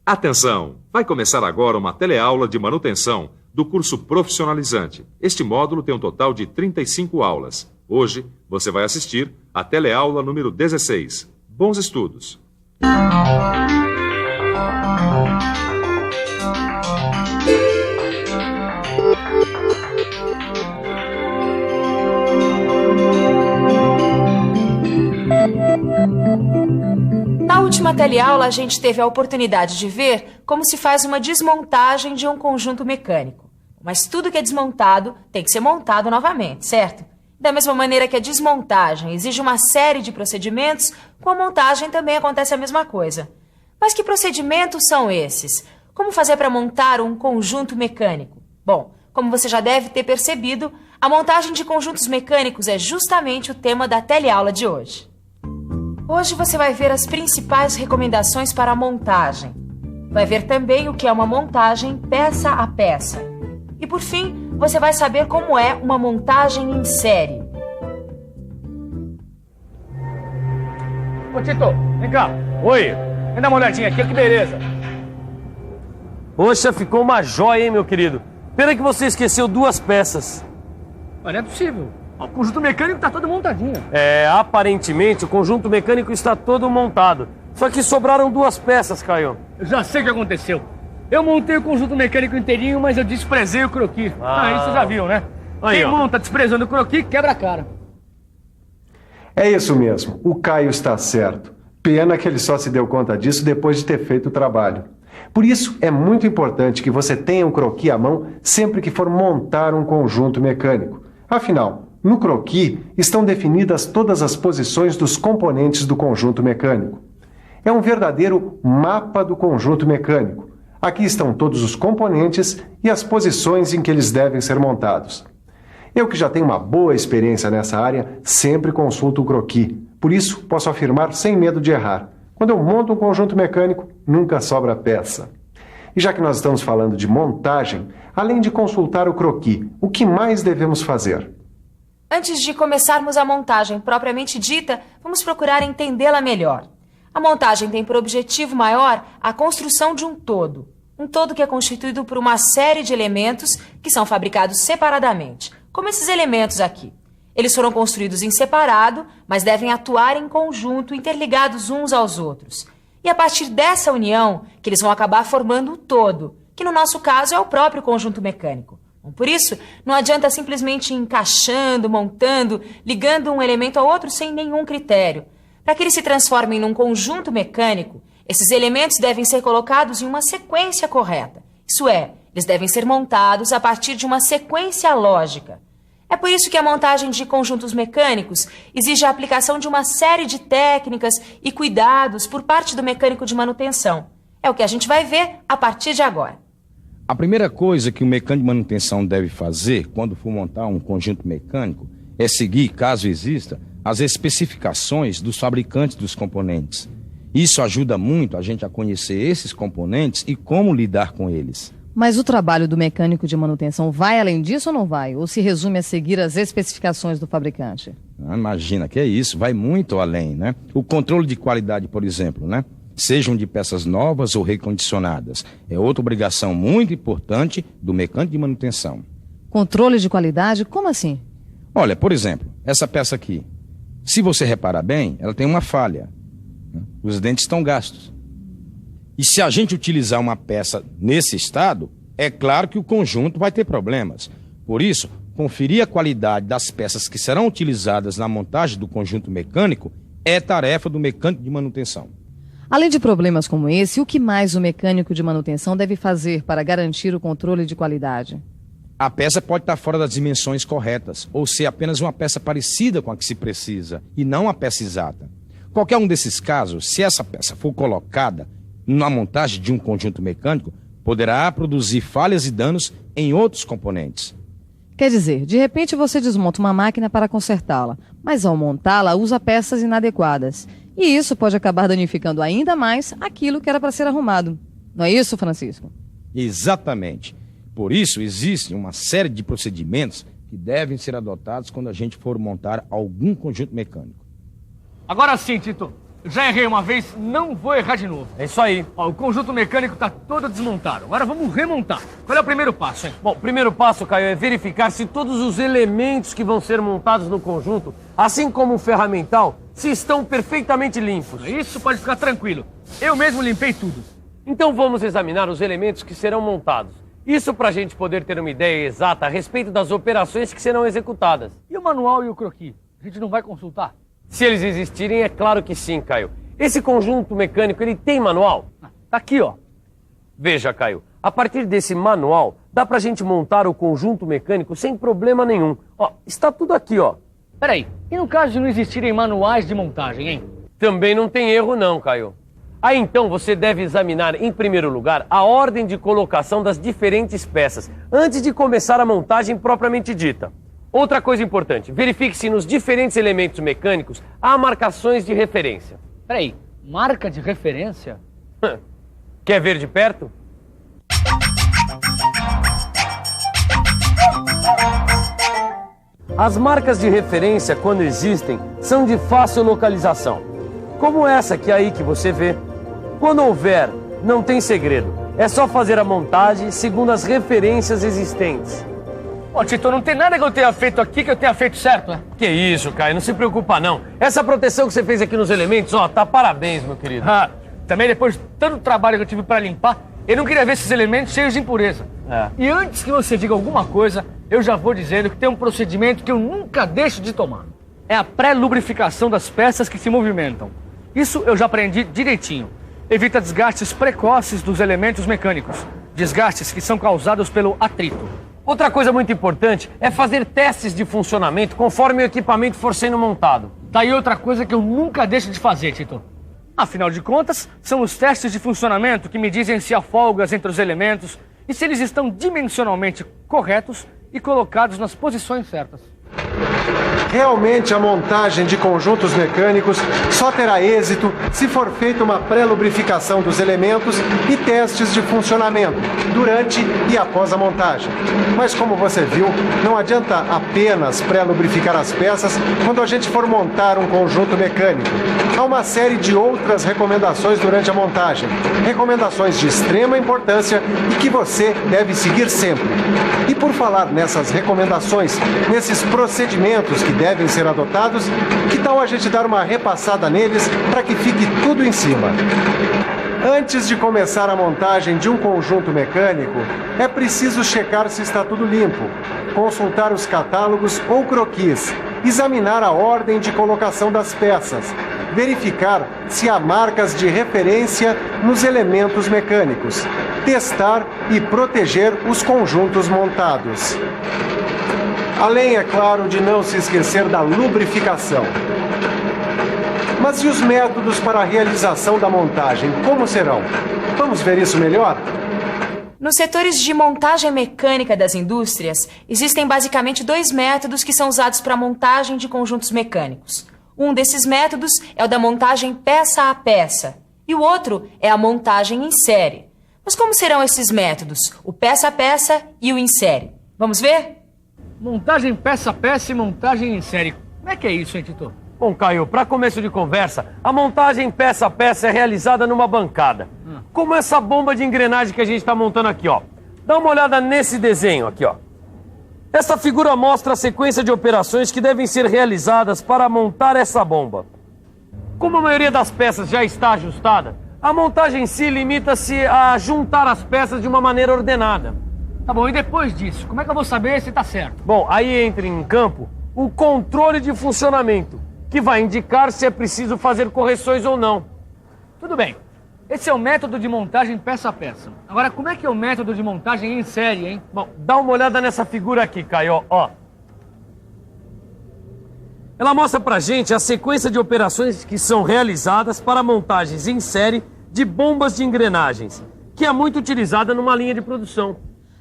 Atenção! Vai começar agora uma teleaula de manutenção do curso profissionalizante. Este módulo tem um total de 35 aulas. Hoje, você vai assistir a teleaula número 16. Bons estudos! Na última teleaula, a gente teve a oportunidade de ver como se faz uma desmontagem de um conjunto mecânico. Mas tudo que é desmontado tem que ser montado novamente, certo? Da mesma maneira que a desmontagem exige uma série de procedimentos, com a montagem também acontece a mesma coisa. Mas que procedimentos são esses? Como fazer para montar um conjunto mecânico? Bom, como você já deve ter percebido, a montagem de conjuntos mecânicos é justamente o tema da teleaula de hoje. Hoje você vai ver as principais recomendações para a montagem. Vai ver também o que é uma montagem peça a peça. E por fim, você vai saber como é uma montagem em série. Ô Tito, vem cá. Oi, vem dar uma olhadinha aqui, que beleza. Poxa, ficou uma joia, hein, meu querido? Pena que você esqueceu duas peças. Mas não é possível. O conjunto mecânico tá todo montadinho. Aparentemente o conjunto mecânico está todo montado. Só que sobraram duas peças, Caio. Eu já sei o que aconteceu. Eu montei o conjunto mecânico inteirinho, mas eu desprezei o croquis. Isso você já viu, né? Aí, quem ó. monta desprezando o croquis, quebra a cara. É isso mesmo, o Caio está certo. Pena que ele só se deu conta disso depois de ter feito o trabalho. Por isso, é muito importante que você tenha um croquis à mão sempre que for montar um conjunto mecânico. Afinal, no croquis estão definidas todas as posições dos componentes do conjunto mecânico. É um verdadeiro mapa do conjunto mecânico. Aqui estão todos os componentes e as posições em que eles devem ser montados. Eu, que já tenho uma boa experiência nessa área, sempre consulto o croquis. Por isso, posso afirmar sem medo de errar. Quando eu monto um conjunto mecânico, nunca sobra peça. E já que nós estamos falando de montagem, além de consultar o croquis, o que mais devemos fazer? Antes de começarmos a montagem propriamente dita, vamos procurar entendê-la melhor. A montagem tem por objetivo maior a construção de um todo. Um todo que é constituído por uma série de elementos que são fabricados separadamente, como esses elementos aqui. Eles foram construídos em separado, mas devem atuar em conjunto, interligados uns aos outros. E a partir dessa união, que eles vão acabar formando o todo, que no nosso caso é o próprio conjunto mecânico. Por isso, não adianta simplesmente ir encaixando, montando, ligando um elemento ao outro sem nenhum critério. Para que eles se transformem num conjunto mecânico, esses elementos devem ser colocados em uma sequência correta. Isso é, eles devem ser montados a partir de uma sequência lógica. É por isso que a montagem de conjuntos mecânicos exige a aplicação de uma série de técnicas e cuidados por parte do mecânico de manutenção. É o que a gente vai ver a partir de agora. A primeira coisa que o mecânico de manutenção deve fazer quando for montar um conjunto mecânico é seguir, caso exista, as especificações dos fabricantes dos componentes. Isso ajuda muito a gente a conhecer esses componentes e como lidar com eles. Mas o trabalho do mecânico de manutenção vai além disso ou não vai? Ou se resume a seguir as especificações do fabricante? Imagina que é isso, vai muito além, né? O controle de qualidade, por exemplo, né? Sejam de peças novas ou recondicionadas. É outra obrigação muito importante do mecânico de manutenção. Controle de qualidade? Como assim? Olha, por exemplo, essa peça aqui. Se você reparar bem, ela tem uma falha. Os dentes estão gastos. E se a gente utilizar uma peça nesse estado, é claro que o conjunto vai ter problemas. Por isso, conferir a qualidade das peças que serão utilizadas na montagem do conjunto mecânico é tarefa do mecânico de manutenção. Além de problemas como esse, o que mais o mecânico de manutenção deve fazer para garantir o controle de qualidade? A peça pode estar fora das dimensões corretas, ou ser apenas uma peça parecida com a que se precisa, e não a peça exata. Qualquer um desses casos, se essa peça for colocada na montagem de um conjunto mecânico, poderá produzir falhas e danos em outros componentes. Quer dizer, de repente você desmonta uma máquina para consertá-la, mas ao montá-la usa peças inadequadas. E isso pode acabar danificando ainda mais aquilo que era para ser arrumado. Não é isso, Francisco? Exatamente. Por isso, existe uma série de procedimentos que devem ser adotados quando a gente for montar algum conjunto mecânico. Agora sim, Tito. Já errei uma vez, não vou errar de novo. É isso aí. Ó, o conjunto mecânico tá todo desmontado. Agora vamos remontar. Qual é o primeiro passo, hein? Bom, o primeiro passo, Caio, é verificar se todos os elementos que vão ser montados no conjunto, assim como o ferramental, se estão perfeitamente limpos. Isso pode ficar tranquilo. Eu mesmo limpei tudo. Então vamos examinar os elementos que serão montados. Isso para a gente poder ter uma ideia exata a respeito das operações que serão executadas. E o manual e o croquis? A gente não vai consultar? Se eles existirem, é claro que sim, Caio. Esse conjunto mecânico, ele tem manual? Tá aqui, ó. Veja, Caio, a partir desse manual, dá pra gente montar o conjunto mecânico sem problema nenhum. Ó, está tudo aqui, ó. Peraí, e no caso de não existirem manuais de montagem, hein? Também não tem erro não, Caio. Aí então você deve examinar, em primeiro lugar, a ordem de colocação das diferentes peças, antes de começar a montagem propriamente dita. Outra coisa importante, verifique se nos diferentes elementos mecânicos há marcações de referência. Peraí, marca de referência? Quer ver de perto? As marcas de referência, quando existem, são de fácil localização. Como essa que aí que você vê. Quando houver, não tem segredo. É só fazer a montagem segundo as referências existentes. Ó, Tito, não tem nada que eu tenha feito aqui que eu tenha feito certo, né? Que isso, Caio, não se preocupa não. Essa proteção que você fez aqui nos elementos, ó, tá parabéns, meu querido. Também depois de tanto trabalho que eu tive pra limpar, eu não queria ver esses elementos cheios de impureza. E antes que você diga alguma coisa, eu já vou dizendo que tem um procedimento que eu nunca deixo de tomar. É a pré-lubrificação das peças que se movimentam. Isso eu já aprendi direitinho. Evita desgastes precoces dos elementos mecânicos. Desgastes que são causados pelo atrito. Outra coisa muito importante é fazer testes de funcionamento conforme o equipamento for sendo montado. Tá aí outra coisa que eu nunca deixo de fazer, Tito. Afinal de contas, são os testes de funcionamento que me dizem se há folgas entre os elementos e se eles estão dimensionalmente corretos e colocados nas posições certas. Realmente a montagem de conjuntos mecânicos só terá êxito se for feita uma pré-lubrificação dos elementos e testes de funcionamento durante e após a montagem. Mas como você viu, não adianta apenas pré-lubrificar as peças quando a gente for montar um conjunto mecânico. Há uma série de outras recomendações durante a montagem. Recomendações de extrema importância e que você deve seguir sempre. E por falar nessas recomendações, nesses procedimentos que devem ser adotados, que tal a gente dar uma repassada neles para que fique tudo em cima? Antes de começar a montagem de um conjunto mecânico, é preciso checar se está tudo limpo, consultar os catálogos ou croquis, examinar a ordem de colocação das peças, verificar se há marcas de referência nos elementos mecânicos, testar e proteger os conjuntos montados. Além, é claro, de não se esquecer da lubrificação. Mas e os métodos para a realização da montagem, como serão? Vamos ver isso melhor? Nos setores de montagem mecânica das indústrias, existem basicamente 2 métodos que são usados para a montagem de conjuntos mecânicos. Um desses métodos é o da montagem peça a peça, e o outro é a montagem em série. Mas como serão esses métodos, o peça a peça e o em série? Vamos ver? Montagem peça a peça e montagem em série. Como é que é isso, hein, Tito? Bom, Caio, para começo de conversa, a montagem peça a peça é realizada numa bancada. Como essa bomba de engrenagem que a gente está montando aqui, ó. Dá uma olhada nesse desenho aqui, ó. Essa figura mostra a sequência de operações que devem ser realizadas para montar essa bomba. Como a maioria das peças já está ajustada, a montagem em si limita-se a juntar as peças de uma maneira ordenada. Tá bom, e depois disso, como é que eu vou saber se tá certo? Bom, aí entra em campo o controle de funcionamento, que vai indicar se é preciso fazer correções ou não. Tudo bem. Esse é o método de montagem peça a peça. Agora, como é que é o método de montagem em série, hein? Bom, dá uma olhada nessa figura aqui, Caio, ó. Ela mostra pra gente a sequência de operações que são realizadas para montagens em série de bombas de engrenagens, que é muito utilizada numa linha de produção.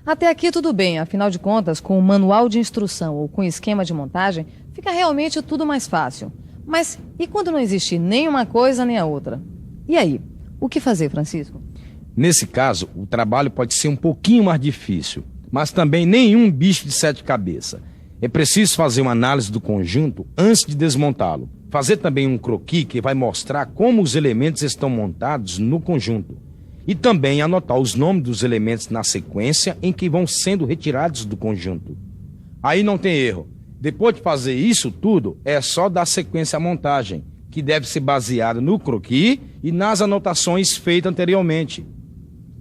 Até aqui tudo bem, afinal de contas, com o manual de instrução ou com o esquema de montagem, fica realmente tudo mais fácil. Mas e quando não existe nem uma coisa nem a outra? E aí? O que fazer, Francisco? Nesse caso, o trabalho pode ser um pouquinho mais difícil, mas também nenhum bicho de 7 cabeças. É preciso fazer uma análise do conjunto antes de desmontá-lo, fazer também um croquis que vai mostrar como os elementos estão montados no conjunto. E também anotar os nomes dos elementos na sequência em que vão sendo retirados do conjunto. Aí não tem erro. Depois de fazer isso tudo, é só dar sequência à montagem, que deve ser baseada no croquis e nas anotações feitas anteriormente.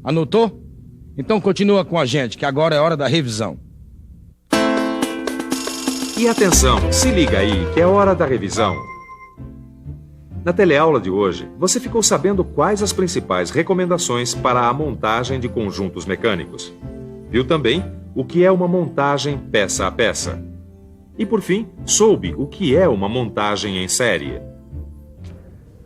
Anotou? Então continua com a gente, que agora é hora da revisão. E atenção, se liga aí, que é hora da revisão. Na teleaula de hoje, você ficou sabendo quais as principais recomendações para a montagem de conjuntos mecânicos. Viu também o que é uma montagem peça a peça. E por fim, soube o que é uma montagem em série.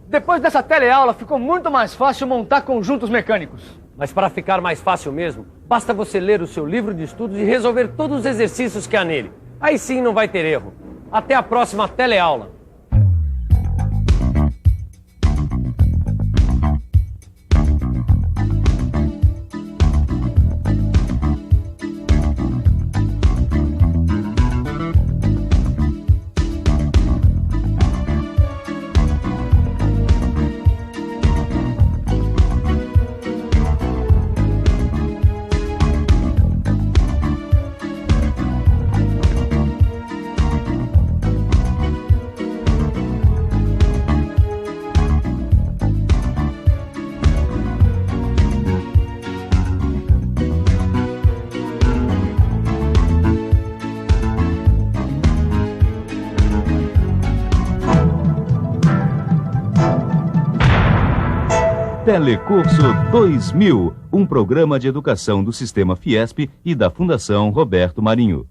Depois dessa teleaula, ficou muito mais fácil montar conjuntos mecânicos. Mas para ficar mais fácil mesmo, basta você ler o seu livro de estudos e resolver todos os exercícios que há nele. Aí sim não vai ter erro. Até a próxima teleaula. Telecurso 2000, um programa de educação do Sistema Fiesp e da Fundação Roberto Marinho.